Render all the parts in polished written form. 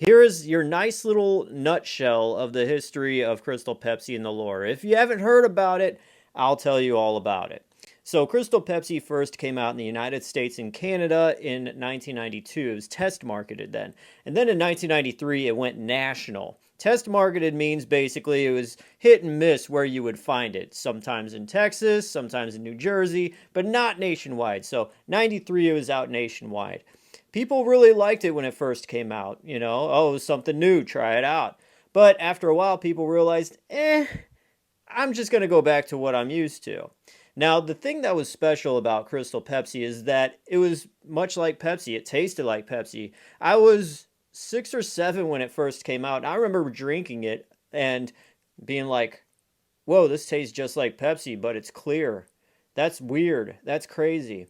Here is your nice little nutshell of the history of Crystal Pepsi and the lore. If you haven't heard about it, I'll tell you all about it. So, Crystal Pepsi first came out in the United States and Canada in 1992. It was test marketed then. And then in 1993, it went national. Test marketed means basically it was hit and miss where you would find it. Sometimes in Texas, sometimes in New Jersey, but not nationwide. So, 93, it was out nationwide. People really liked it when it first came out. Oh, it was something new, try it out. But after a while, people realized, I'm just going to go back to what I'm used to. Now, the thing that was special about Crystal Pepsi is that it was much like Pepsi. It tasted like Pepsi. I was 6 or 7 when it first came out, and I remember drinking it and being like, whoa, this tastes just like Pepsi, but it's clear. That's weird. That's crazy.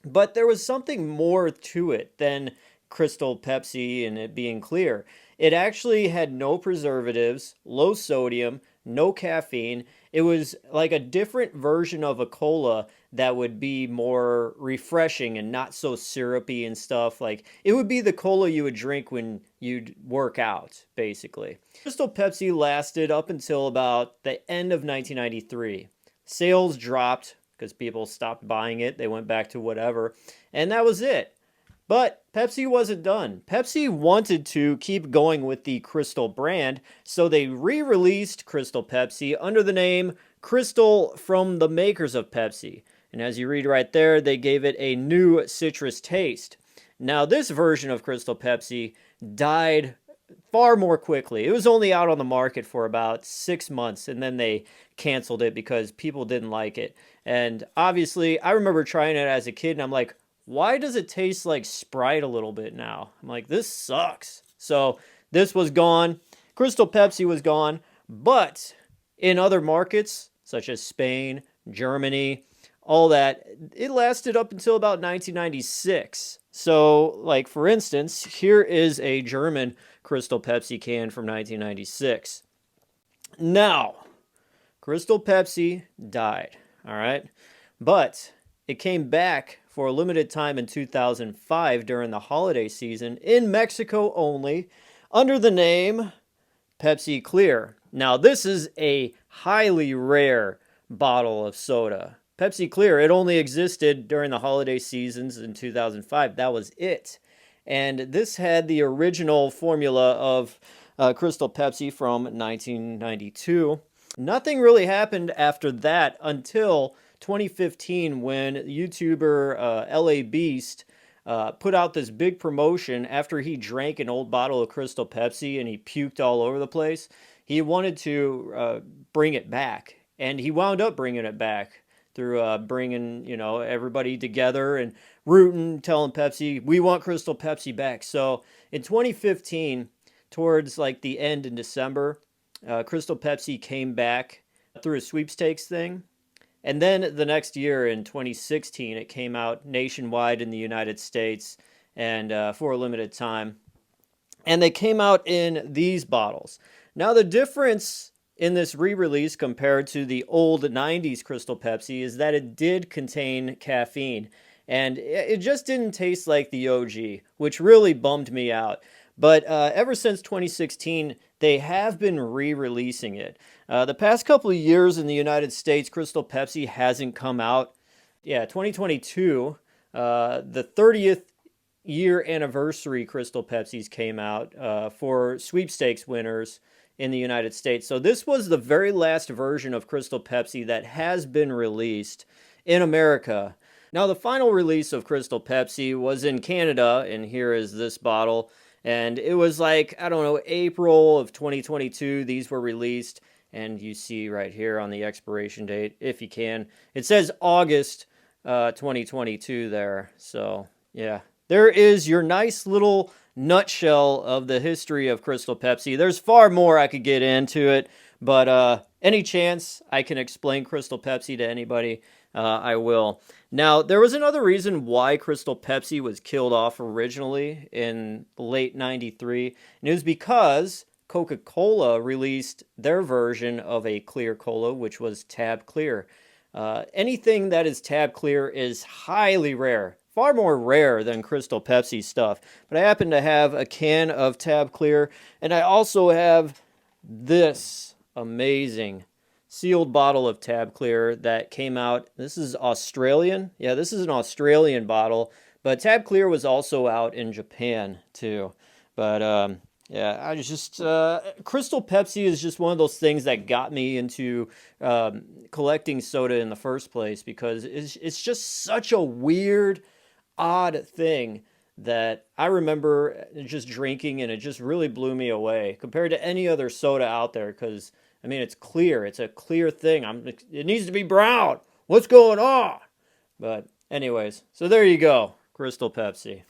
But there was something more to it than Crystal Pepsi and it being clear. It actually had no preservatives, low sodium, no caffeine. It was like a different version of a cola that would be more refreshing and not so syrupy and stuff. Like it would be the cola you would drink when you'd work out, basically. Crystal Pepsi lasted up until about the end of 1993. Sales dropped because people stopped buying it. They went back to whatever. And that was it. But Pepsi wasn't done. Pepsi wanted to keep going with the Crystal brand, so they re-released Crystal Pepsi under the name Crystal from the makers of Pepsi. And as you read right there, they gave it a new citrus taste. Now, this version of Crystal Pepsi died far more quickly. It was only out on the market for about 6 months, and then they canceled it because people didn't like it. And obviously, I remember trying it as a kid, and I'm like, why does it taste like Sprite a little bit now? I'm like, this sucks. So this was gone. Crystal Pepsi was gone. But in other markets, such as Spain, Germany, all that, it lasted up until about 1996. So, like, for instance, here is a German Crystal Pepsi can from 1996. Now, Crystal Pepsi died, all right? But it came back for a limited time in 2005 during the holiday season in Mexico only under the name Pepsi Clear. Now, this is a highly rare bottle of soda. Pepsi Clear, it only existed during the holiday seasons in 2005. That was it. And this had the original formula of Crystal Pepsi from 1992. Nothing really happened after that until 2015 when YouTuber LA Beast put out this big promotion after he drank an old bottle of Crystal Pepsi and he puked all over the place. He wanted to bring it back, and he wound up bringing it back through bringing, everybody together and rooting, telling Pepsi, we want Crystal Pepsi back. So in 2015, towards like the end in December, Crystal Pepsi came back through a sweepstakes thing. And then the next year in 2016, it came out nationwide in the United States and for a limited time. And they came out in these bottles. Now, the difference in this re-release compared to the old 90s Crystal Pepsi is that it did contain caffeine. And it just didn't taste like the OG, which really bummed me out. But ever since 2016, they have been re-releasing it. The past couple of years in the United States, Crystal Pepsi hasn't come out. Yeah, 2022, the 30th year anniversary Crystal Pepsis came out for sweepstakes winners in the United States. So this was the very last version of Crystal Pepsi that has been released in America. Now, the final release of Crystal Pepsi was in Canada, and here is this bottle. And it was like, I don't know, April of 2022, these were released. And you see right here on the expiration date, if you can, it says August 2022 there. So, yeah, there is your nice little nutshell of the history of Crystal Pepsi. There's far more I could get into it, but any chance I can explain Crystal Pepsi to anybody, I will. Now, there was another reason why Crystal Pepsi was killed off originally in late 93, and it was because Coca-Cola released their version of a clear cola, which was Tab Clear. Anything that is Tab Clear is highly rare, far more rare than Crystal Pepsi stuff. But I happen to have a can of Tab Clear, and I also have this amazing sealed bottle of Tab Clear that came out. This is Australian. Yeah, this is an Australian bottle, but Tab Clear was also out in Japan too. But yeah, I just Crystal Pepsi is just one of those things that got me into collecting soda in the first place, because it's just such a weird, odd thing that I remember just drinking, and it just really blew me away compared to any other soda out there. Because I mean, it's clear, it's a clear thing. It needs to be brown. What's going on? But anyways, so there you go, Crystal Pepsi.